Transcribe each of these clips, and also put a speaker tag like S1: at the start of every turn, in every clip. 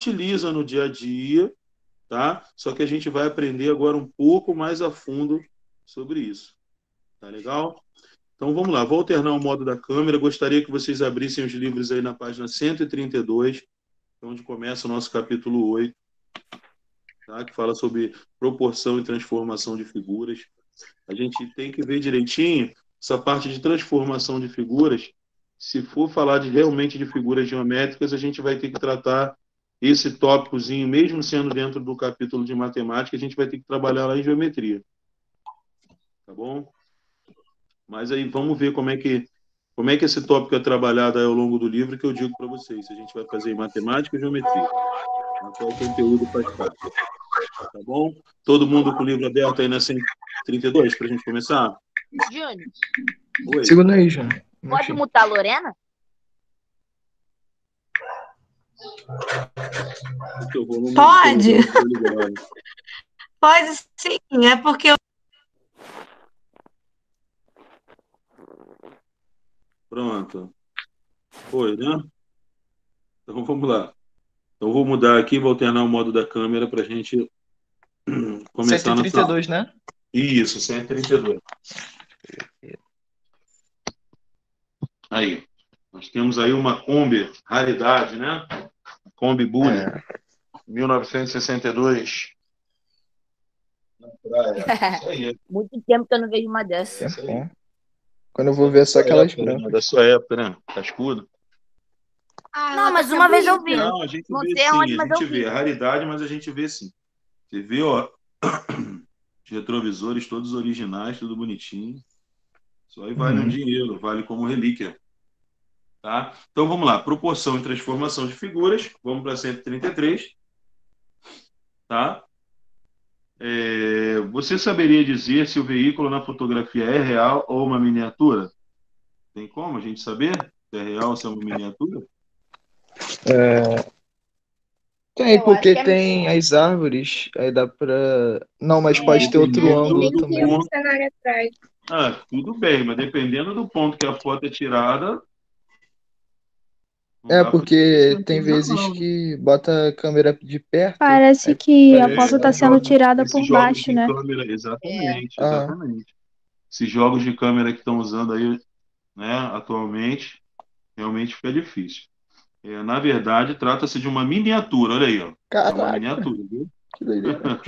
S1: utiliza no dia a dia, tá? Só que a gente vai aprender agora um pouco mais a fundo sobre isso. Tá legal? Então vamos lá, vou alternar o modo da câmera. Gostaria que vocês abrissem os livros aí na página 132, onde começa o nosso capítulo 8, tá? Que fala sobre proporção e transformação de figuras. A gente tem que ver direitinho essa parte de transformação de figuras. Se for falar realmente de figuras geométricas, a gente vai ter que tratar esse tópicozinho, mesmo sendo dentro do capítulo de matemática, a gente vai ter que trabalhar lá em geometria. Tá bom? Mas aí vamos ver como é que esse tópico é trabalhado aí ao longo do livro, que eu digo para vocês, se a gente vai fazer em matemática ou geometria. Qual conteúdo faz parte. Tá bom? Todo mundo com o livro aberto aí na 132 para a gente começar?
S2: Júnior,
S1: Oi.
S3: Segunda aí, Júnior.
S2: pode mutar a Lorena?
S4: Pode. Pode sim, é porque eu...
S1: Pronto. Foi, né? Então vamos lá. Então vou mudar aqui, vou alternar o modo da câmera para a gente começar
S3: 132, né?
S1: Isso, 132. Aí. Nós temos aí uma Kombi, raridade, né? Kombi Bully, 1962. Na praia. Isso aí.
S2: Muito tempo que eu não vejo uma dessa.
S1: Isso aí.
S3: Quando eu vou ver só aquelas
S1: época,
S3: brancas.
S1: né? Da sua época, né? Cascudo.
S2: Não, mas uma vez eu vi.
S1: Não, a gente
S2: Não
S1: vê
S2: sei
S1: sim,
S2: aonde,
S1: a
S2: mas eu
S1: gente
S2: vi.
S1: vê. É raridade, mas a gente vê sim. Você vê, ó, os retrovisores todos originais, tudo bonitinho. Isso aí vale um dinheiro, vale como relíquia. Tá? Então vamos lá, proporção e transformação de figuras. Vamos para 133. Tá? Você saberia dizer se o veículo na fotografia é real ou uma miniatura? Tem como a gente saber se é real ou se é uma miniatura?
S3: Tem, porque tem as árvores, aí dá pra... Não, mas pode ter outro ângulo também.
S5: Tem um cenário atrás.
S1: Tudo bem, mas dependendo do ponto que a foto é tirada...
S3: Porque tem vezes que bota a câmera de perto.
S6: Parece que a foto está sendo tirada por baixo, né?
S1: Câmera, exatamente. Esses jogos de câmera que estão usando aí, né, atualmente, realmente fica difícil. Na verdade, trata-se de uma miniatura, olha aí, ó. É uma miniatura, viu?
S3: Que doideira.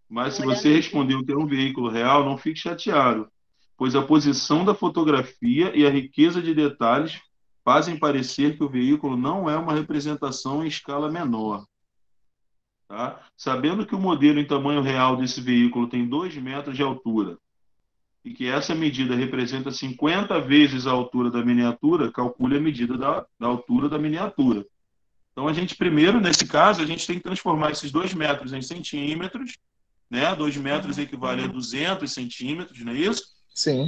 S1: Mas se você respondeu que é um veículo real, não fique chateado, pois a posição da fotografia e a riqueza de detalhes fazem parecer que o veículo não é uma representação em escala menor. Tá? Sabendo que o modelo em tamanho real desse veículo tem 2 metros de altura e que essa medida representa 50 vezes a altura da miniatura, calcule a medida da altura da miniatura. Então, a gente primeiro, nesse caso, a gente tem que transformar esses 2 metros em centímetros, né? 2 metros equivale a 200 centímetros, não é isso?
S3: Sim.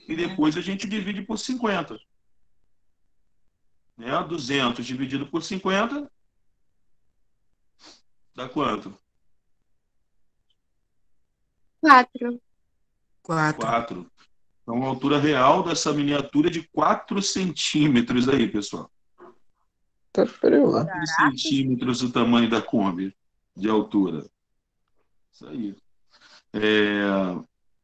S1: E depois a gente divide por 50. 200 dividido por 50 dá quanto? 4. Então, a altura real dessa miniatura é de 4 centímetros aí, pessoal.
S3: Tá frio.
S1: 4 centímetros o tamanho da Kombi de altura. Isso aí.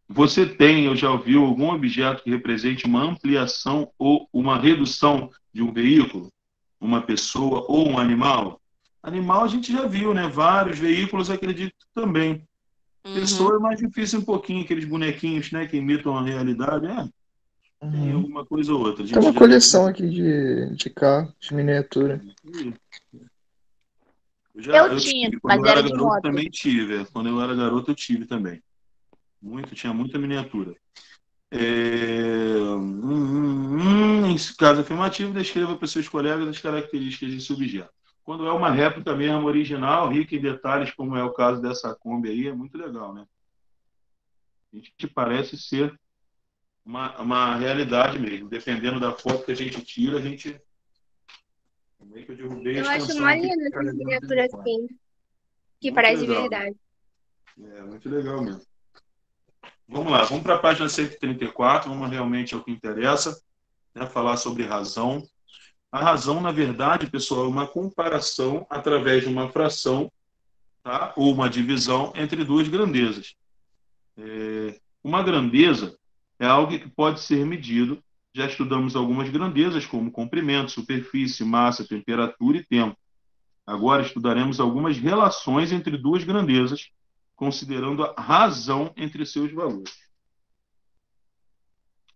S1: Você tem, ou já ouviu, algum objeto que represente uma ampliação ou uma redução de um veículo? Uma pessoa ou um animal? Animal a gente já viu, né? Vários veículos, acredito também. Pessoa é mais difícil um pouquinho, aqueles bonequinhos, né, que imitam a realidade. Tem alguma coisa ou outra.
S3: Tem uma coleção aqui de carros, de miniatura.
S2: Eu tinha, mas era de moto.
S1: Também tive. Quando eu era garoto, eu tive também. Tinha muita miniatura. Em caso afirmativo, descreva para seus colegas as características desse objeto. Quando é uma réplica mesmo original, rica em detalhes, como é o caso dessa Kombi aí, é muito legal, né? A gente parece ser uma realidade mesmo. Dependendo da foto que a gente tira, a gente... Como é que eu derrubei a
S5: Eu acho
S1: extensão
S5: maneiro
S1: aqui?
S5: essas miniaturas assim, que
S1: Muito
S5: parece de
S1: legal.
S5: verdade.
S1: Muito legal mesmo. Vamos lá, vamos para a página 134, vamos realmente ao que interessa, né, falar sobre razão. A razão, na verdade, pessoal, é uma comparação através de uma fração, tá? Ou uma divisão entre duas grandezas. Uma grandeza é algo que pode ser medido. Já estudamos algumas grandezas, como comprimento, superfície, massa, temperatura e tempo. Agora estudaremos algumas relações entre duas grandezas, considerando a razão entre seus valores.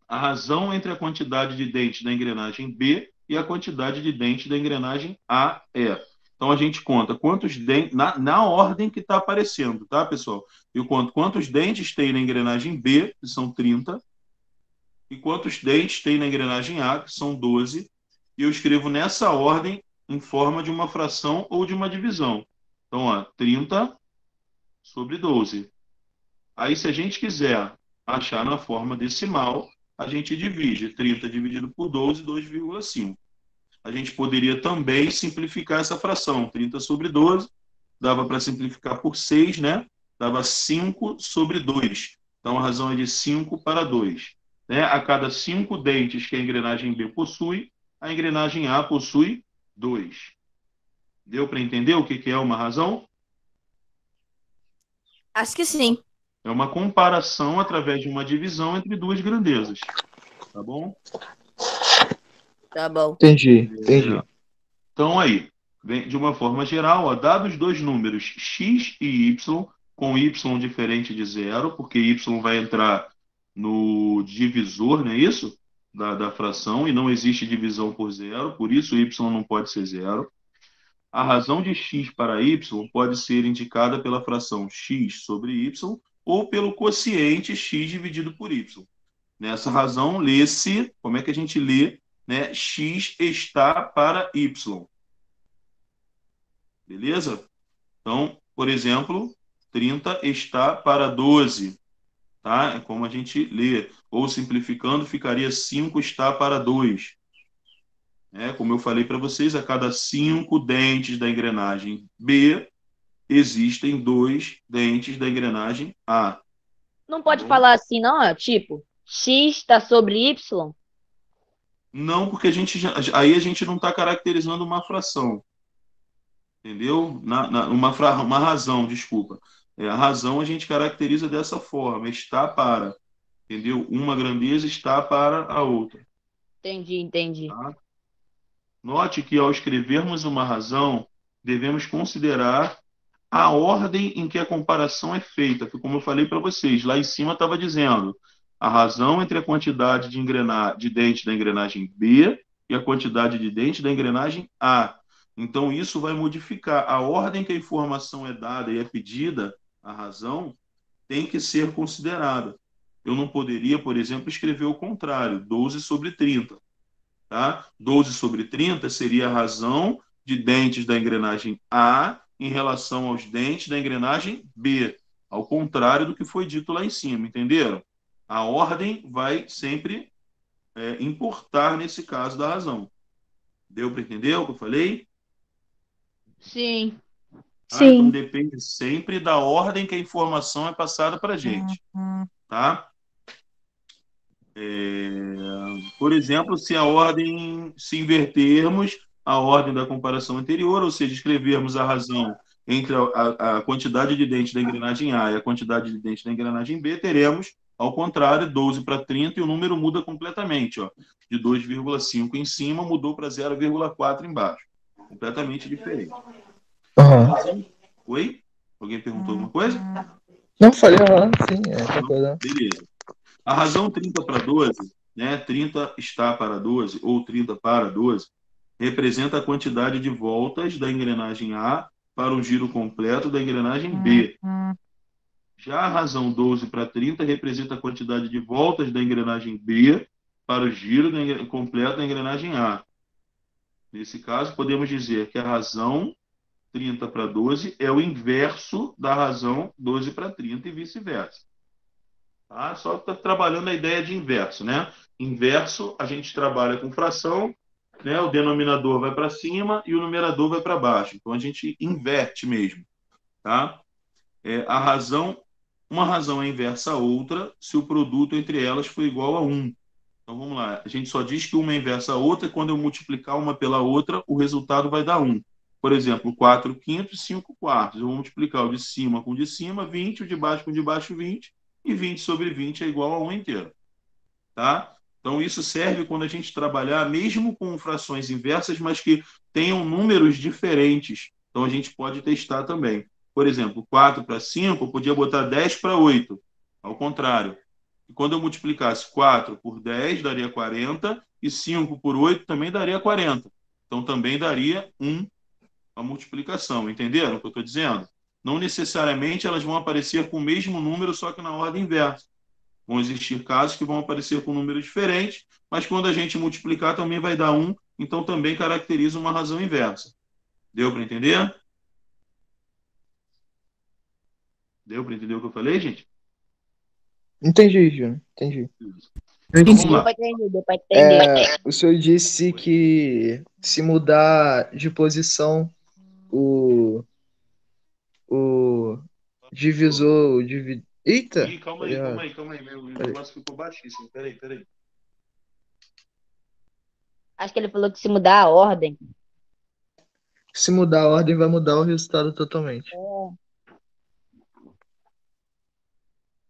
S1: A razão entre a quantidade de dentes da engrenagem B e a quantidade de dentes da engrenagem A é. Então, a gente conta quantos dentes, na ordem que está aparecendo, tá, pessoal? Eu conto quantos dentes tem na engrenagem B, que são 30, e quantos dentes tem na engrenagem A, que são 12, e eu escrevo nessa ordem em forma de uma fração ou de uma divisão. Então, ó, 30 sobre 12. Aí, se a gente quiser achar na forma decimal, a gente divide 30 dividido por 12, 2,5. A gente poderia também simplificar essa fração. 30 sobre 12, dava para simplificar por 6, né? Dava 5 sobre 2. Então, a razão é de 5 para 2. Né? A cada 5 dentes que a engrenagem B possui, a engrenagem A possui 2. Deu para entender o que é uma razão?
S2: Acho que sim.
S1: É uma comparação através de uma divisão entre duas grandezas. Tá bom?
S2: Tá bom.
S3: Entendi.
S1: Então, aí, de uma forma geral, ó, dados dois números x e y, com y diferente de zero, porque y vai entrar no divisor, não é isso? Da fração, e não existe divisão por zero, por isso y não pode ser zero. A razão de x para y pode ser indicada pela fração x sobre y ou pelo quociente x dividido por y. Nessa razão, lê-se, como é que a gente lê, né? X está para y. Beleza? Então, por exemplo, 30 está para 12. Tá? É como a gente lê. Ou simplificando, ficaria 5 está para 2. Como eu falei para vocês, a cada 5 dentes da engrenagem B, existem 2 dentes da engrenagem A.
S2: Não pode falar assim, não? Tipo, x está sobre y?
S1: Não, porque aí a gente não está caracterizando uma fração. Entendeu? Uma razão, desculpa. A razão a gente caracteriza dessa forma, está para. Entendeu? Uma grandeza está para a outra.
S2: Entendi.
S1: Tá? Note que ao escrevermos uma razão, devemos considerar a ordem em que a comparação é feita. Como eu falei para vocês, lá em cima estava dizendo a razão entre a quantidade de dentes da engrenagem B e a quantidade de dentes da engrenagem A. Então, isso vai modificar. A ordem que a informação é dada e é pedida, a razão, tem que ser considerada. Eu não poderia, por exemplo, escrever o contrário, 12 sobre 30. Tá? 12 sobre 30 seria a razão de dentes da engrenagem A em relação aos dentes da engrenagem B, ao contrário do que foi dito lá em cima, entenderam? A ordem vai sempre importar nesse caso da razão. Deu para entender o que eu falei?
S2: Sim.
S1: Então depende sempre da ordem que a informação é passada para a gente. Tá? Por exemplo, se invertermos a ordem da comparação anterior, ou seja, escrevermos a razão entre a quantidade de dentes da engrenagem A e a quantidade de dentes da engrenagem B, teremos, ao contrário, 12 para 30 e o número muda completamente. Ó, de 2,5 em cima mudou para 0,4 embaixo. Completamente diferente. Oi? Alguém perguntou alguma coisa?
S3: Não, falei, sim.
S1: Beleza. A razão 30 para 12, né, 30 está para 12 ou 30 para 12, representa a quantidade de voltas da engrenagem A para o giro completo da engrenagem B. Já a razão 12 para 30 representa a quantidade de voltas da engrenagem B para o giro completo da engrenagem A. Nesse caso, podemos dizer que a razão 30 para 12 é o inverso da razão 12 para 30 e vice-versa. Tá? Só está trabalhando a ideia de inverso, né? Inverso, a gente trabalha com fração, né? O denominador vai para cima e o numerador vai para baixo. Então, a gente inverte mesmo. Tá? Uma razão é inversa a outra se o produto entre elas for igual a 1. Então, vamos lá. A gente só diz que uma é inversa à outra, e quando eu multiplicar uma pela outra, o resultado vai dar 1. Por exemplo, 4 quintos, 5 quartos. Eu vou multiplicar o de cima com o de cima, 20, o de baixo com o de baixo, 20, e 20 sobre 20 é igual a 1 inteiro. Tá? Então, isso serve quando a gente trabalhar, mesmo com frações inversas, mas que tenham números diferentes. Então, a gente pode testar também. Por exemplo, 4 para 5, eu podia botar 10 para 8. Ao contrário. E quando eu multiplicasse 4 por 10, daria 40, e 5 por 8 também daria 40. Então, também daria 1 a multiplicação. Entenderam o que eu estou dizendo? Não necessariamente elas vão aparecer com o mesmo número, só que na ordem inversa. Vão existir casos que vão aparecer com números diferentes, mas quando a gente multiplicar também vai dar 1, então também caracteriza uma razão inversa. Deu para entender? Deu para entender o que eu falei, gente?
S3: Entendi, Júnior. Entendi.
S1: Então, vamos
S2: Deu
S1: lá.
S2: pra entender, deu pra entender.
S3: O senhor disse que se mudar de posição, o divisor. Eita!
S1: Ih, calma aí. Meu negócio ficou baixíssimo. Peraí.
S2: Acho que ele falou que se mudar a ordem.
S3: Se mudar a ordem, vai mudar o resultado totalmente.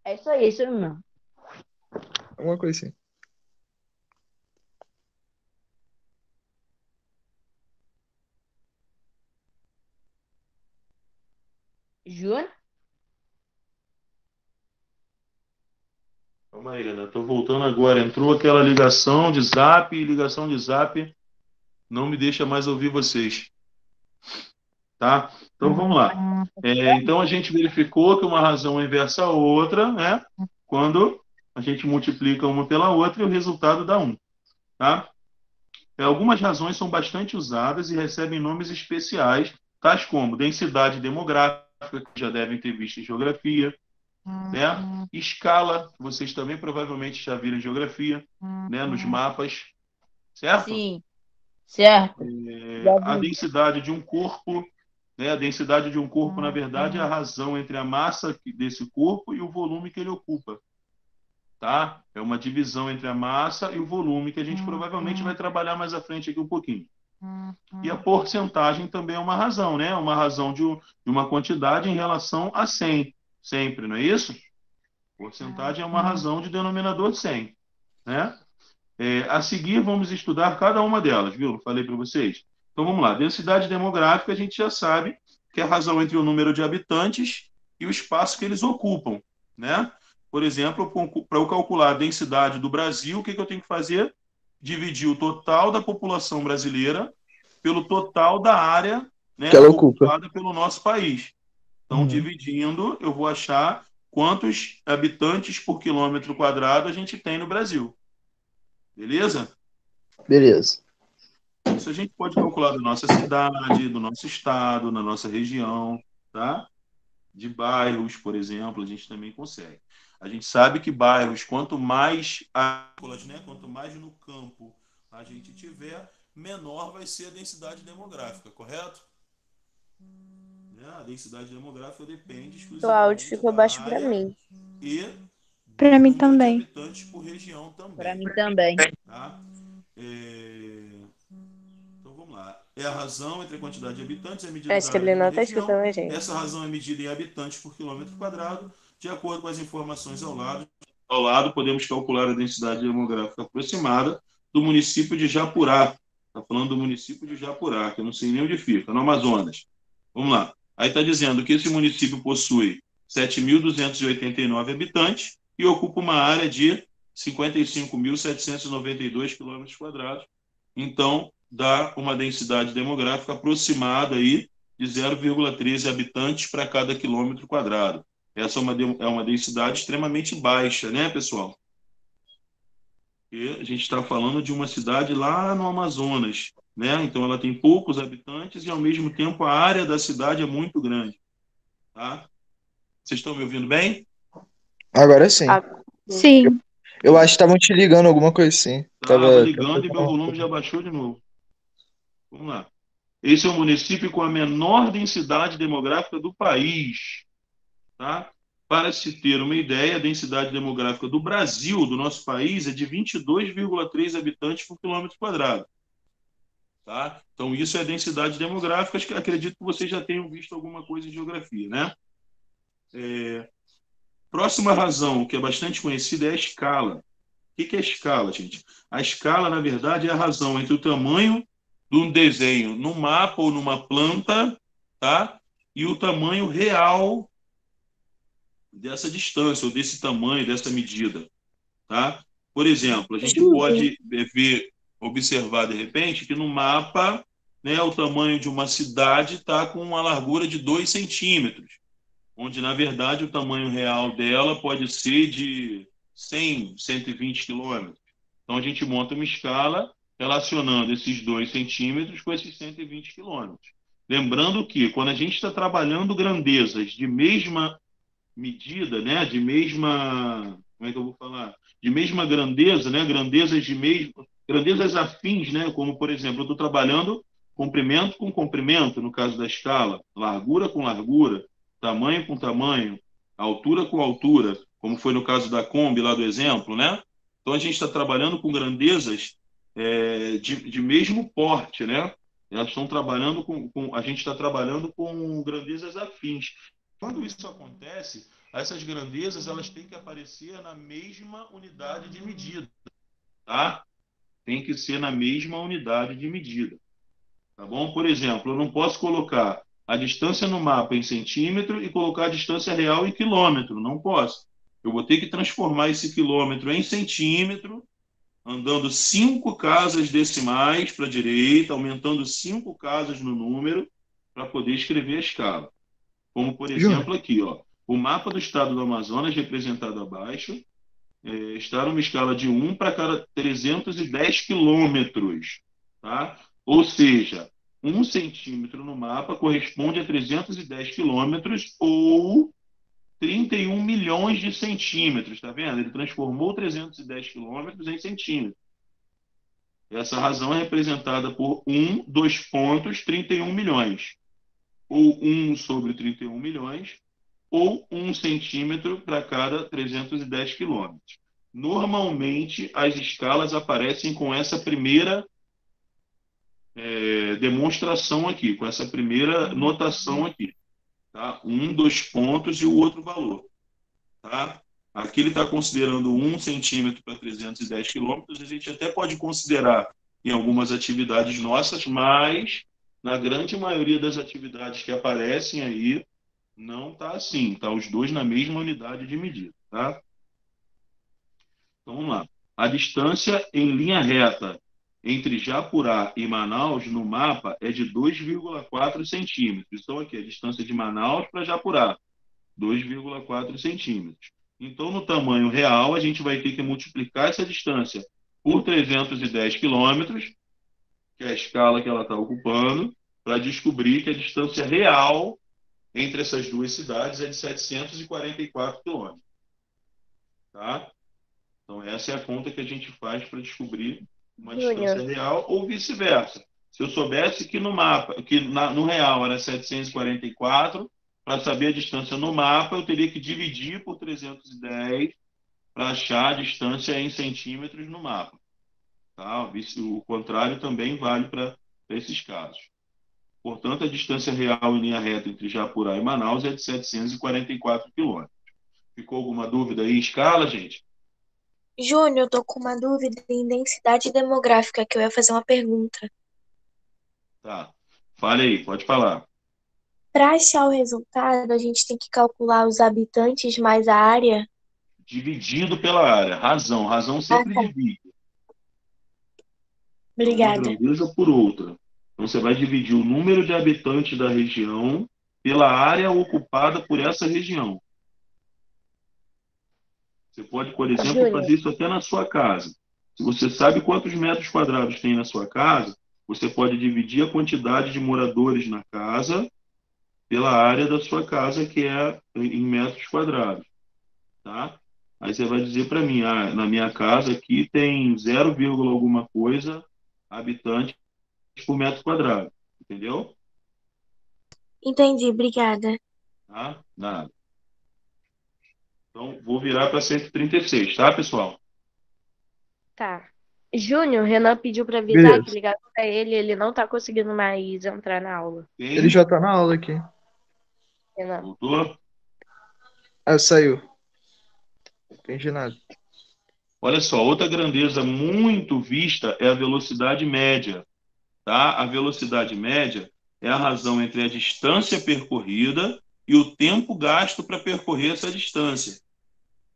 S2: É isso aí, isso mesmo.
S3: Alguma coisa assim.
S2: Júnior?
S1: Calma aí, Renan. Estou voltando agora. Entrou aquela ligação de zap, e ligação de zap não me deixa mais ouvir vocês. Tá? Então, vamos lá. Então, a gente verificou que uma razão é inversa à outra, né? Quando a gente multiplica uma pela outra e o resultado dá 1. Tá? Algumas razões são bastante usadas e recebem nomes especiais, tais como densidade demográfica, que já devem ter visto em geografia, né? Escala, que vocês também provavelmente já viram em geografia, né? Nos mapas, certo?
S2: Sim. Certo.
S1: A densidade de um corpo, né? A densidade de um corpo, na verdade, é a razão entre a massa desse corpo e o volume que ele ocupa. Tá? É uma divisão entre a massa e o volume que a gente provavelmente vai trabalhar mais à frente aqui um pouquinho. E a porcentagem também é uma razão, né? Uma razão de uma quantidade em relação a 100, sempre, não é isso? Porcentagem é uma razão de denominador de 100, né? A seguir, vamos estudar cada uma delas, viu? Falei para vocês. Então, vamos lá. Densidade demográfica, a gente já sabe que é a razão entre o número de habitantes e o espaço que eles ocupam, né? Por exemplo, para eu calcular a densidade do Brasil, o que eu tenho que fazer? Dividir o total da população brasileira pelo total da área, né,
S3: que ela ocupa
S1: ocupada pelo nosso país. Então, dividindo, eu vou achar quantos habitantes por quilômetro quadrado a gente tem no Brasil. Beleza?
S3: Beleza.
S1: Isso a gente pode calcular da nossa cidade, do nosso estado, na nossa região, tá? De bairros, por exemplo, a gente também consegue. A gente sabe que bairros, quanto mais né, quanto mais no campo a gente tiver, menor vai ser a densidade demográfica, correto? A densidade demográfica depende exclusivamente
S5: O áudio ficou baixo para mim.
S1: E
S6: Para mim
S1: número de
S6: também.
S1: habitantes por região também.
S2: Para mim também.
S1: Tá? Então vamos lá. É a razão entre a quantidade de habitantes e a medida
S5: Acho que
S1: da área
S5: ele
S1: de uma
S5: não tá
S1: região.
S5: escutando a gente.
S1: Essa razão é medida em habitantes por quilômetro quadrado. De acordo com as informações ao lado, podemos calcular a densidade demográfica aproximada do município de Japurá. Está falando do município de Japurá, que eu não sei nem onde fica, no Amazonas. Vamos lá. Aí está dizendo que esse município possui 7.289 habitantes e ocupa uma área de 55.792 quilômetros quadrados. Então, dá uma densidade demográfica aproximada aí de 0,13 habitantes para cada quilômetro quadrado. Essa é uma densidade extremamente baixa, né, pessoal? E a gente está falando de uma cidade lá no Amazonas, né? Então, ela tem poucos habitantes e, ao mesmo tempo, a área da cidade é muito grande. Tá? Vocês estão me ouvindo bem?
S3: Agora sim.
S6: Sim.
S3: Eu acho que estavam te ligando, alguma coisa assim.
S1: Estava ligando e meu volume já baixou de novo. Vamos lá. Esse é o município com a menor densidade demográfica do país. Tá? Para se ter uma ideia, a densidade demográfica do Brasil, do nosso país, é de 22,3 habitantes por quilômetro quadrado. Tá? Então, isso é a densidade demográfica. Acho que acredito que vocês já tenham visto alguma coisa em geografia, né? Próxima razão, que é bastante conhecida, é a escala. O que é a escala, gente? A escala, na verdade, é a razão entre o tamanho de um desenho no mapa ou numa planta, tá? E o tamanho real dessa distância, ou desse tamanho, dessa medida. Tá? Por exemplo, a gente pode observar, de repente, que no mapa, né, o tamanho de uma cidade está com uma largura de 2 centímetros, onde, na verdade, o tamanho real dela pode ser de 100, 120 quilômetros. Então, a gente monta uma escala relacionando esses 2 centímetros com esses 120 quilômetros. Lembrando que, quando a gente está trabalhando grandezas de mesma medida, né, de mesma, como é que eu vou falar? De mesma grandeza, né, grandezas afins, né, como, por exemplo, eu estou trabalhando comprimento com comprimento, no caso da escala, largura com largura, tamanho com tamanho, altura com altura, como foi no caso da Kombi, lá do exemplo, né? Então, a gente está trabalhando com grandezas de mesmo porte, né? Elas estão trabalhando a gente está trabalhando com grandezas afins. Quando isso acontece, essas grandezas elas têm que aparecer na mesma unidade de medida, tá? Tem que ser na mesma unidade de medida, tá bom? Por exemplo, eu não posso colocar a distância no mapa em centímetro e colocar a distância real em quilômetro, não posso. Eu vou ter que transformar esse quilômetro em centímetro, andando 5 casas decimais para a direita, aumentando 5 casas no número, para poder escrever a escala. Como, por exemplo, aqui, ó, o mapa do estado do Amazonas, representado abaixo, está numa escala de 1 para cada 310 quilômetros. Tá? Ou seja, 1 centímetro no mapa corresponde a 310 quilômetros ou 31 milhões de centímetros. Tá vendo? Ele transformou 310 quilômetros em centímetros. Essa razão é representada por 1, 2 pontos, 31 milhões. Ou 1 sobre 31 milhões, ou 1 centímetro para cada 310 quilômetros. Normalmente, as escalas aparecem com essa primeira demonstração aqui, com essa primeira notação aqui. Tá? 1, 2 pontos e o outro valor. Tá? Aqui ele está considerando 1 centímetro para 310 quilômetros. A gente até pode considerar em algumas atividades nossas, mas na grande maioria das atividades que aparecem aí, não está assim. Tá os dois na mesma unidade de medida. Tá? Então, vamos lá. A distância em linha reta entre Japurá e Manaus no mapa é de 2,4 centímetros. Então, aqui, a distância de Manaus para Japurá, 2,4 centímetros. Então, no tamanho real, a gente vai ter que multiplicar essa distância por 310 quilômetros, que é a escala que ela está ocupando, para descobrir que a distância real entre essas duas cidades é de 744 quilômetros. Tá? Então, essa é a conta que a gente faz para descobrir uma distância real ou vice-versa. Se eu soubesse que no mapa, no real era 744, para saber a distância no mapa, eu teria que dividir por 310 para achar a distância em centímetros no mapa. Tá? O contrário também vale para esses casos. Portanto, a distância real em linha reta entre Japurá e Manaus é de 744 quilômetros. Ficou alguma dúvida aí em escala, gente?
S5: Júnior, eu tô com uma dúvida em densidade demográfica, que eu ia fazer uma pergunta.
S1: Tá. Fale aí, pode falar.
S5: Para achar o resultado, a gente tem que calcular os habitantes mais a área?
S1: Dividido pela área. Razão. Razão sempre divide.
S5: Obrigada.
S1: Uma grandeza por outra. Então, você vai dividir o número de habitantes da região pela área ocupada por essa região. Você pode, por exemplo, fazer isso até na sua casa. Se você sabe quantos metros quadrados tem na sua casa, você pode dividir a quantidade de moradores na casa pela área da sua casa, que é em metros quadrados. Tá? Aí você vai dizer para mim, na minha casa aqui tem 0, alguma coisa habitantes por metro quadrado. Entendeu?
S5: Entendi, obrigada.
S1: Tá? Nada. Então, vou virar para 136, tá, pessoal?
S2: Tá. Júnior, Renan pediu pra avisar
S3: Beleza.
S2: que ligaram pra ele não tá conseguindo mais entrar na aula.
S1: Quem?
S3: Ele já tá na aula aqui.
S2: Renan.
S1: Voltou?
S3: Ah, saiu. Não entendi nada.
S1: Olha só, outra grandeza muito vista é a velocidade média, tá? A velocidade média é a razão entre a distância percorrida e o tempo gasto para percorrer essa distância,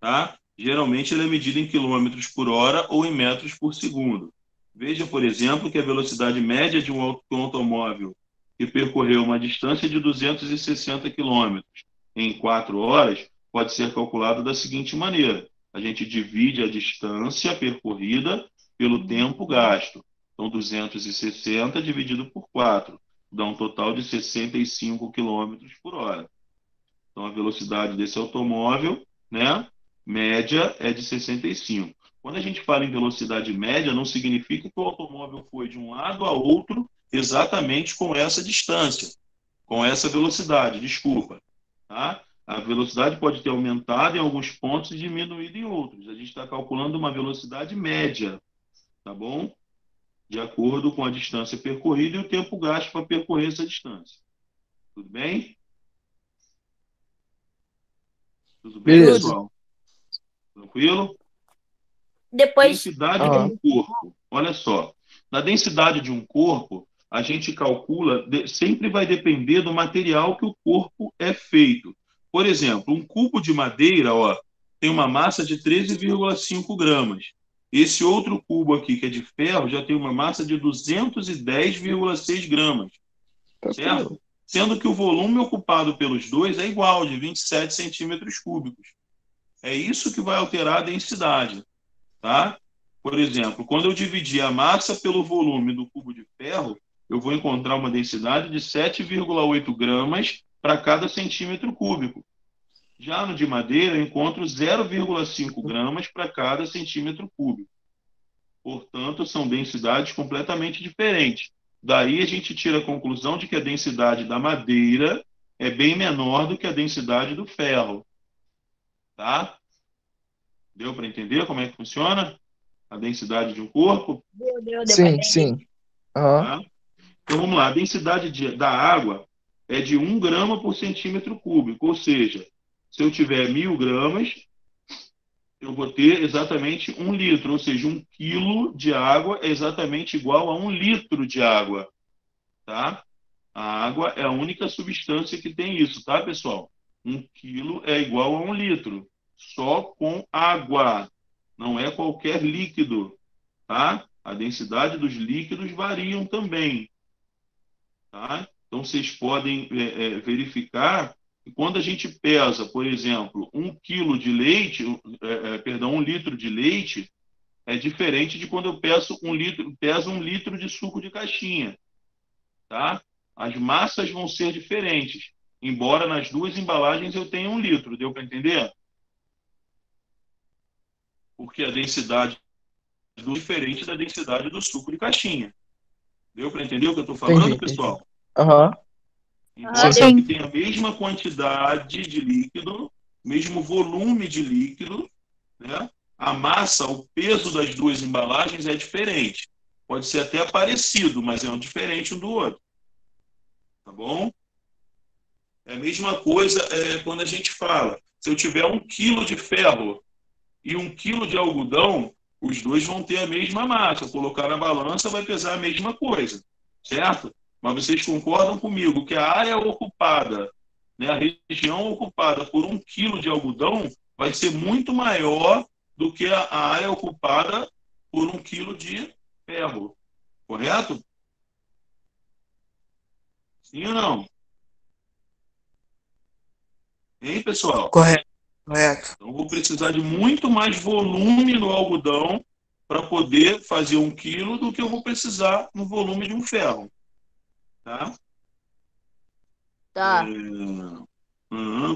S1: tá? Geralmente ela é medida em quilômetros por hora ou em metros por segundo. Veja, por exemplo, que a velocidade média de um automóvel que percorreu uma distância de 260 quilômetros em 4 horas pode ser calculada da seguinte maneira. A gente divide a distância percorrida pelo tempo gasto. Então, 260 dividido por 4 dá um total de 65 quilômetros por hora. Então, a velocidade desse automóvel, né, média é de 65. Quando a gente fala em velocidade média, não significa que o automóvel foi de um lado a outro exatamente com essa distância, com essa velocidade, desculpa. Tá? A velocidade pode ter aumentado em alguns pontos e diminuído em outros. A gente está calculando uma velocidade média, tá bom? De acordo com a distância percorrida e o tempo gasto para percorrer essa distância. Tudo bem? Tudo bem,
S3: Beleza.
S1: pessoal? Tranquilo?
S5: Depois,
S1: Densidade de um corpo. Olha só. Na densidade de um corpo, a gente calcula, sempre vai depender do material que o corpo é feito. Por exemplo, um cubo de madeira, ó, tem uma massa de 13,5 gramas. Esse outro cubo aqui, que é de ferro, já tem uma massa de 210,6 gramas. Certo? Sendo que o volume ocupado pelos dois é igual, de 27 centímetros cúbicos. É isso que vai alterar a densidade. Tá? Por exemplo, quando eu dividir a massa pelo volume do cubo de ferro, eu vou encontrar uma densidade de 7,8 gramas para cada centímetro cúbico. Já no de madeira, eu encontro 0,5 gramas para cada centímetro cúbico. Portanto, são densidades completamente diferentes. Daí a gente tira a conclusão de que a densidade da madeira é bem menor do que a densidade do ferro. Tá? Deu para entender como é que funciona a densidade de um corpo?
S2: Deu
S3: Sim,
S2: pra
S3: sim.
S2: entender.
S3: Aham.
S1: Tá? Então vamos lá, a densidade da água é de 1 grama por centímetro cúbico, ou seja, se eu tiver 1.000 gramas, eu vou ter exatamente 1 litro, ou seja, 1 quilo de água é exatamente igual a 1 litro de água. Tá? A água é a única substância que tem isso, tá, pessoal? 1 quilo é igual a 1 litro, só com água, não é qualquer líquido, tá? A densidade dos líquidos variam também, tá? Então, vocês podem verificar que quando a gente pesa, por exemplo, 1 quilo de leite, 1 litro de leite, é diferente de quando eu peso 1 litro de suco de caixinha, tá? As massas vão ser diferentes, embora nas duas embalagens eu tenha 1 litro, deu para entender? Porque a densidade é diferente da densidade do suco de caixinha. Deu para entender o que eu estou falando,
S3: Entendi.
S1: pessoal?
S3: Aham.
S1: Embora
S3: Sim.
S1: que tenha a mesma quantidade de líquido, mesmo volume de líquido, né? A massa, o peso das duas embalagens é diferente. Pode ser até parecido, mas é um diferente um do outro. Tá bom? É a mesma coisa quando a gente fala, se eu tiver 1 quilo de ferro e 1 quilo de algodão, os dois vão ter a mesma massa. Colocar na balança vai pesar a mesma coisa, certo? Mas vocês concordam comigo que a área ocupada, né, a região ocupada por 1 quilo de algodão vai ser muito maior do que a área ocupada por 1 quilo de ferro. Correto? Sim ou não? Hein, pessoal?
S4: Correto.
S1: Então, eu vou precisar de muito mais volume no algodão para poder fazer 1 quilo do que eu vou precisar no volume de um ferro. Tá?
S2: Tá.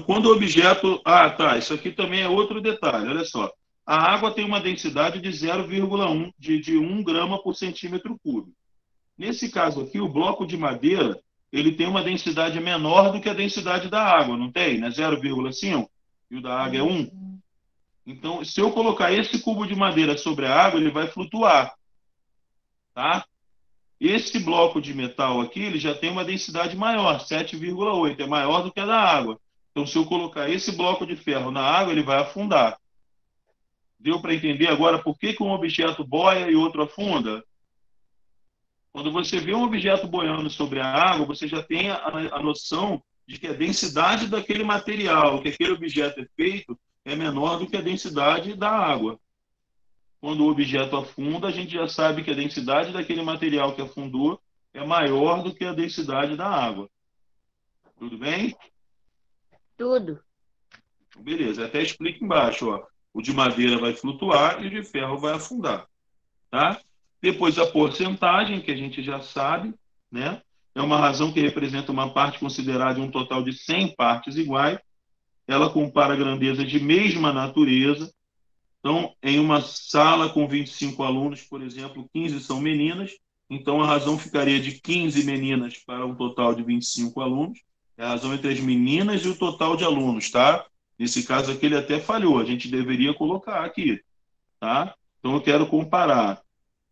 S1: Quando o objeto... Ah, tá. Isso aqui também é outro detalhe. Olha só. A água tem uma densidade de 0,1 de 1 grama por centímetro cúbico. Nesse caso aqui, o bloco de madeira ele tem uma densidade menor do que a densidade da água, não tem? Né? 0,5 e o da água é 1. Então, se eu colocar esse cubo de madeira sobre a água, ele vai flutuar, tá? Esse bloco de metal aqui, ele já tem uma densidade maior, 7,8, é maior do que a da água. Então, se eu colocar esse bloco de ferro na água, ele vai afundar. Deu para entender agora por que um objeto boia e outro afunda? Quando você vê um objeto boiando sobre a água, você já tem a noção de que a densidade daquele material, que aquele objeto é feito, é menor do que a densidade da água. Quando o objeto afunda, a gente já sabe que a densidade daquele material que afundou é maior do que a densidade da água. Tudo bem?
S2: Tudo.
S1: Beleza, até explica embaixo, ó. O de madeira vai flutuar e o de ferro vai afundar, tá? Depois a porcentagem, que a gente já sabe, né? É uma razão que representa uma parte considerada um total de 100 partes iguais. Ela compara grandezas de mesma natureza. Então, em uma sala com 25 alunos, por exemplo, 15 são meninas. Então, a razão ficaria de 15 meninas para um total de 25 alunos. É a razão entre as meninas e o total de alunos, tá? Nesse caso aqui, ele até falhou. A gente deveria colocar aqui, tá? Então, eu quero comparar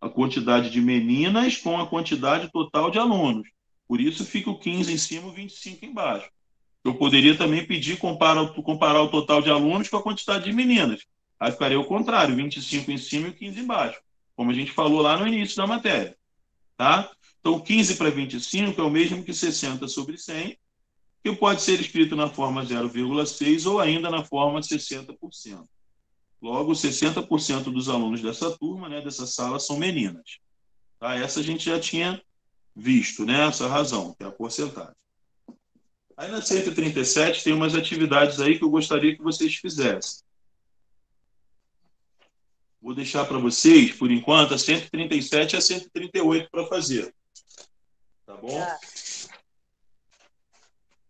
S1: a quantidade de meninas com a quantidade total de alunos. Por isso, fica o 15 em cima e o 25 embaixo. Eu poderia também pedir comparar o total de alunos com a quantidade de meninas. Aí ficaria o contrário, 25 em cima e 15 embaixo, como a gente falou lá no início da matéria. Tá? Então, 15 para 25 é o mesmo que 60 sobre 100, que pode ser escrito na forma 0,6 ou ainda na forma 60%. Logo, 60% dos alunos dessa turma, né, dessa sala, são meninas. Tá? Essa a gente já tinha visto, né, essa razão, que é a porcentagem. Aí na 137 tem umas atividades aí que eu gostaria que vocês fizessem. Vou deixar para vocês, por enquanto, a 137 e a 138 para fazer. Tá bom?
S2: Tá.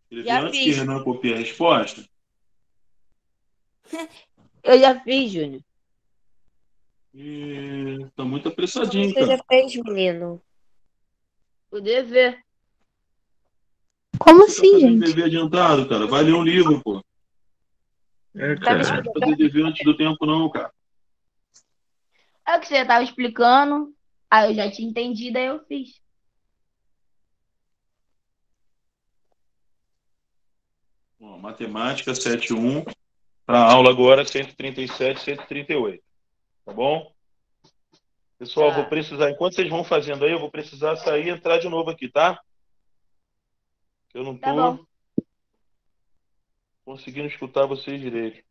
S1: Escrever
S2: Já
S1: antes que
S2: fiz.
S1: Renan copie a resposta.
S2: Eu já fiz, Júnior.
S1: Tá muito apressadinho,
S5: Você já
S1: cara.
S5: fez, menino?
S2: O dever.
S6: Como
S1: Você tá
S6: assim,
S1: fazendo
S6: gente?
S1: dever adiantado, cara. Vai ler um livro, pô.
S3: É,
S5: Tá me
S1: Não
S3: cara.
S1: vai fazer
S5: explicando?
S1: dever antes do tempo, não, cara.
S2: É o que você estava explicando. Aí eu já tinha entendido, aí eu fiz.
S1: Bom, matemática 7.1. Para a aula agora, 137, 138. Tá bom? Pessoal, vou
S2: Tá.
S1: precisar, enquanto vocês vão fazendo aí, eu vou precisar sair e entrar de novo aqui, tá? Eu não
S2: Tá bom.
S1: tô conseguindo escutar vocês direito.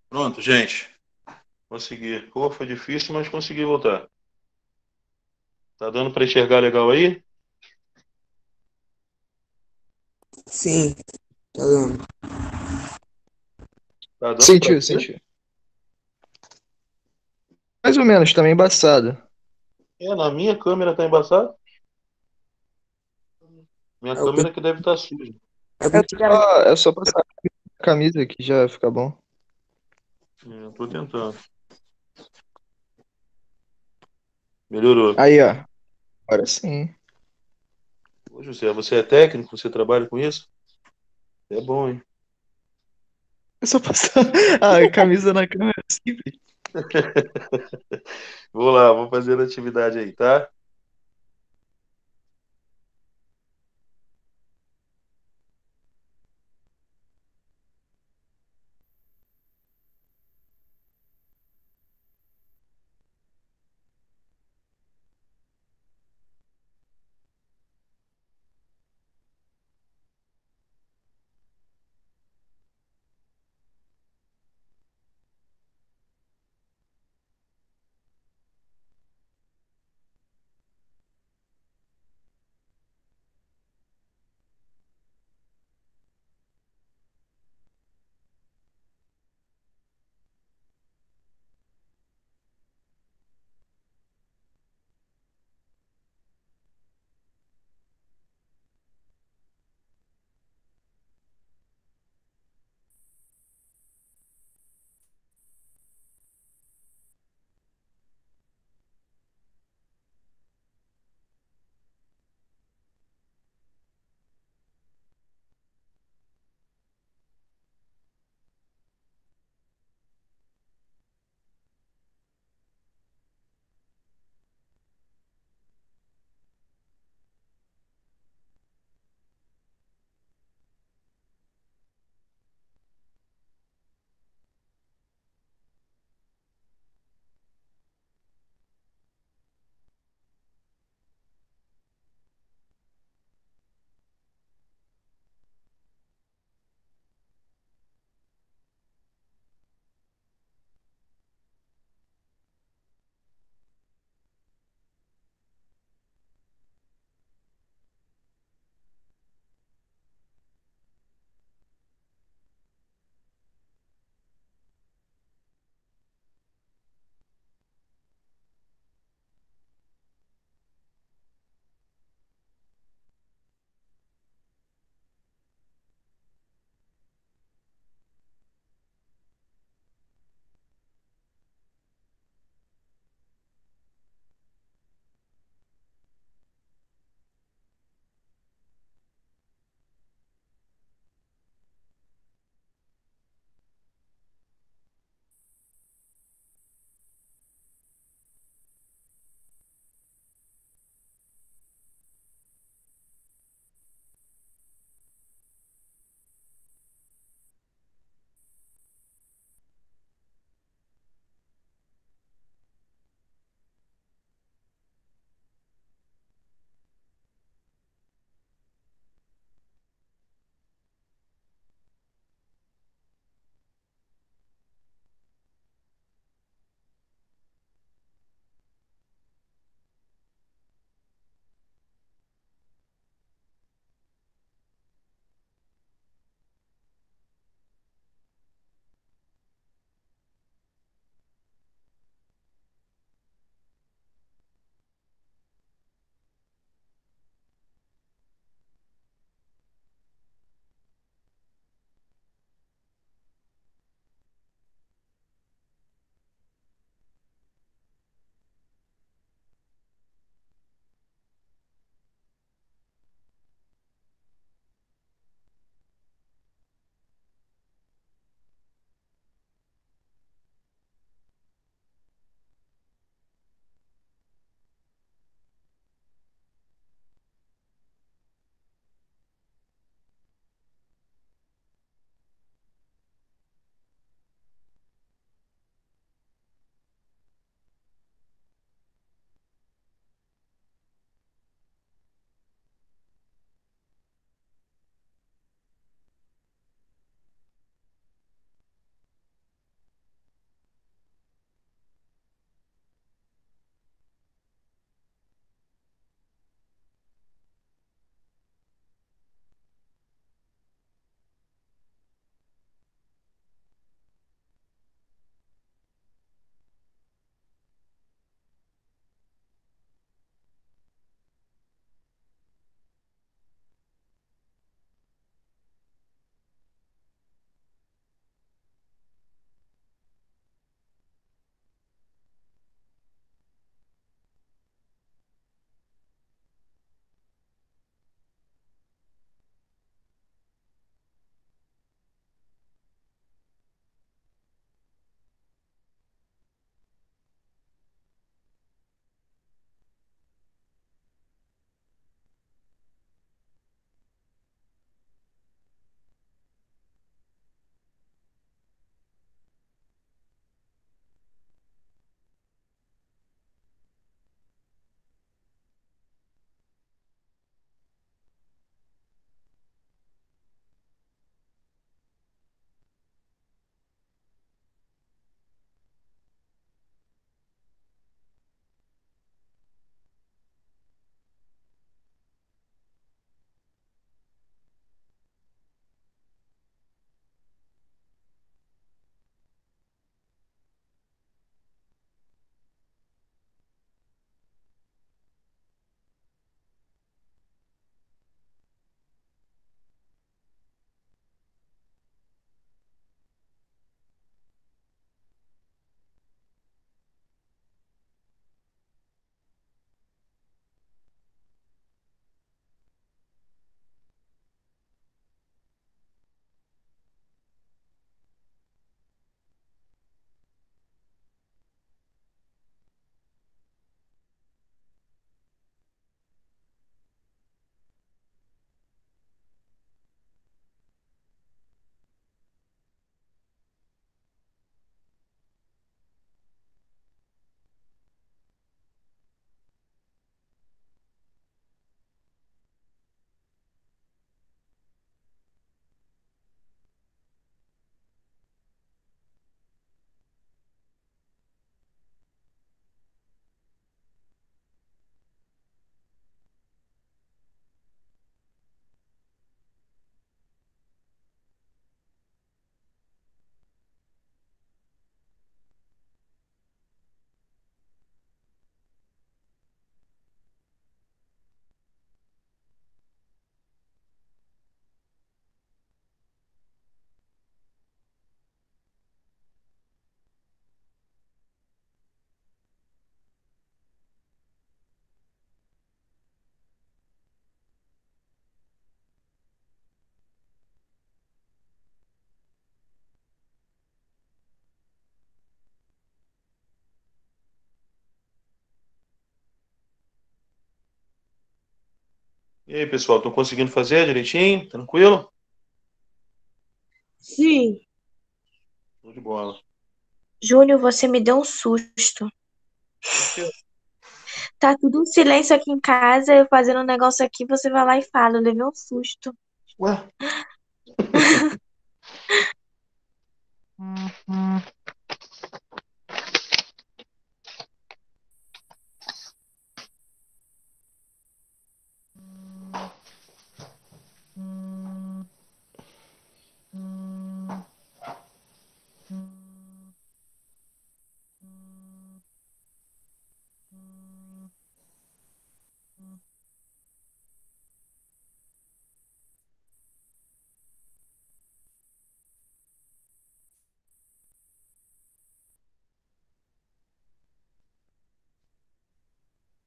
S1: Pronto, gente. Consegui. Pô, foi difícil, mas consegui voltar. Tá dando para enxergar legal aí?
S7: Sim, tá dando.
S1: Tá dando para
S3: Sentiu,
S1: ver?
S3: sentiu. Mais ou menos, tá meio embaçado.
S1: Na minha câmera tá embaçada? Minha
S7: É, o
S1: câmera que deve estar suja.
S7: é
S3: É
S7: porque
S3: só passar a camisa que já fica bom.
S1: Eu tô tentando. Melhorou.
S3: Aí, ó. Agora sim.
S1: Ô, José, você é técnico? Você trabalha com isso? É bom, hein?
S3: É só passar a camisa na câmera, é simples.
S1: Vou lá, vou fazer a atividade aí, tá? E aí, pessoal, estão conseguindo fazer direitinho? Tranquilo?
S5: Sim.
S1: Show de bola.
S5: Júnior, você me deu um susto.
S1: Por quê?
S5: Tá tudo um silêncio aqui em casa, eu fazendo um negócio aqui, você vai lá e fala. Eu levei um susto.
S1: Ué?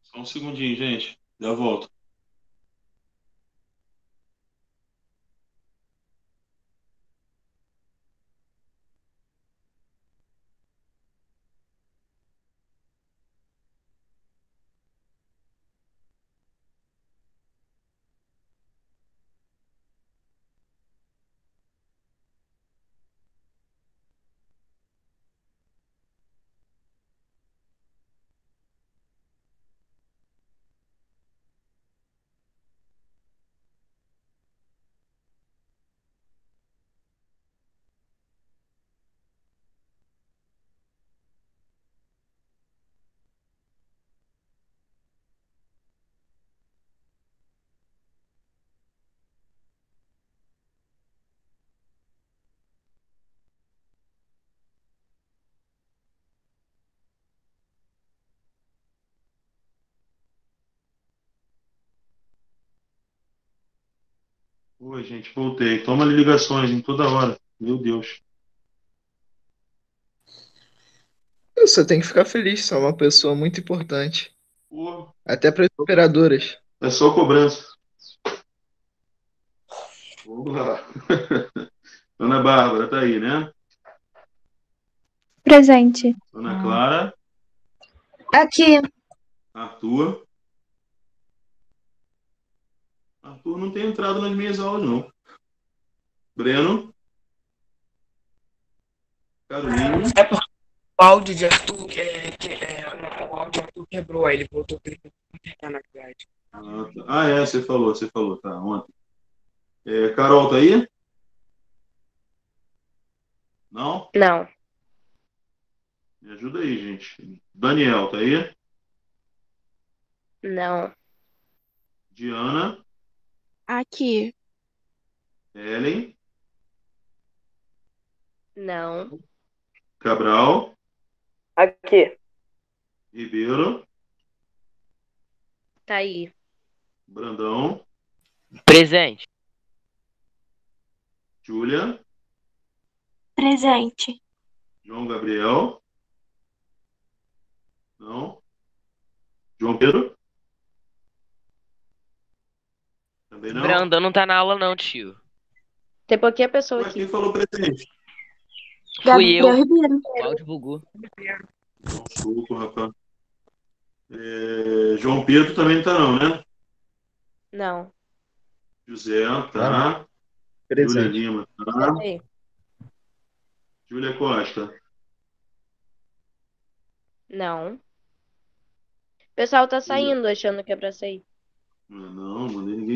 S1: Só um segundinho, gente. Já volto. Oi, gente, voltei. Toma ligações em toda hora. Meu Deus.
S3: Você tem que ficar feliz, você é uma pessoa muito importante.
S1: Pô,
S3: Até para as operadoras.
S1: é só cobrança. Vamos lá. Ana Bárbara, tá aí, né?
S6: Presente.
S1: Ana Clara,
S5: Aqui.
S1: Arthur. Arthur não tem entrado nas minhas aulas, não. Breno, Caroline.
S7: É porque o áudio de Arthur, o áudio de Arthur quebrou, aí ele voltou pra ele tentar na grade.
S1: Você falou, tá, ontem. Carol, tá aí? Não?
S8: Não,
S1: Me ajuda aí, gente. Daniel, tá aí?
S8: não,
S1: Diana,
S6: Aqui.
S1: Ellen,
S8: não,
S1: Cabral,
S4: Aqui.
S1: Ribeiro,
S8: tá aí.
S1: Brandão,
S9: Presente.
S1: Júlia,
S5: Presente.
S1: João Gabriel, não. João Pedro, também não.
S9: Brandão não tá na aula não, tio.
S8: Tem pouquinha pessoa
S1: Ué, quem
S8: aqui.
S1: falou presente?
S9: Fui
S5: Gabriel
S9: eu.
S5: Ribeiro.
S9: O áudio bugou.
S1: Não, soco, rapaz. João Pedro também não tá não, né?
S8: Não,
S1: José,
S3: Tá, não.
S1: tá. Júlia
S3: Presente.
S1: Lima, tá.
S8: tá aí.
S1: Júlia Costa,
S8: Não. O pessoal tá
S1: Júlia.
S8: saindo achando que é pra sair.
S1: Não, mandei ninguém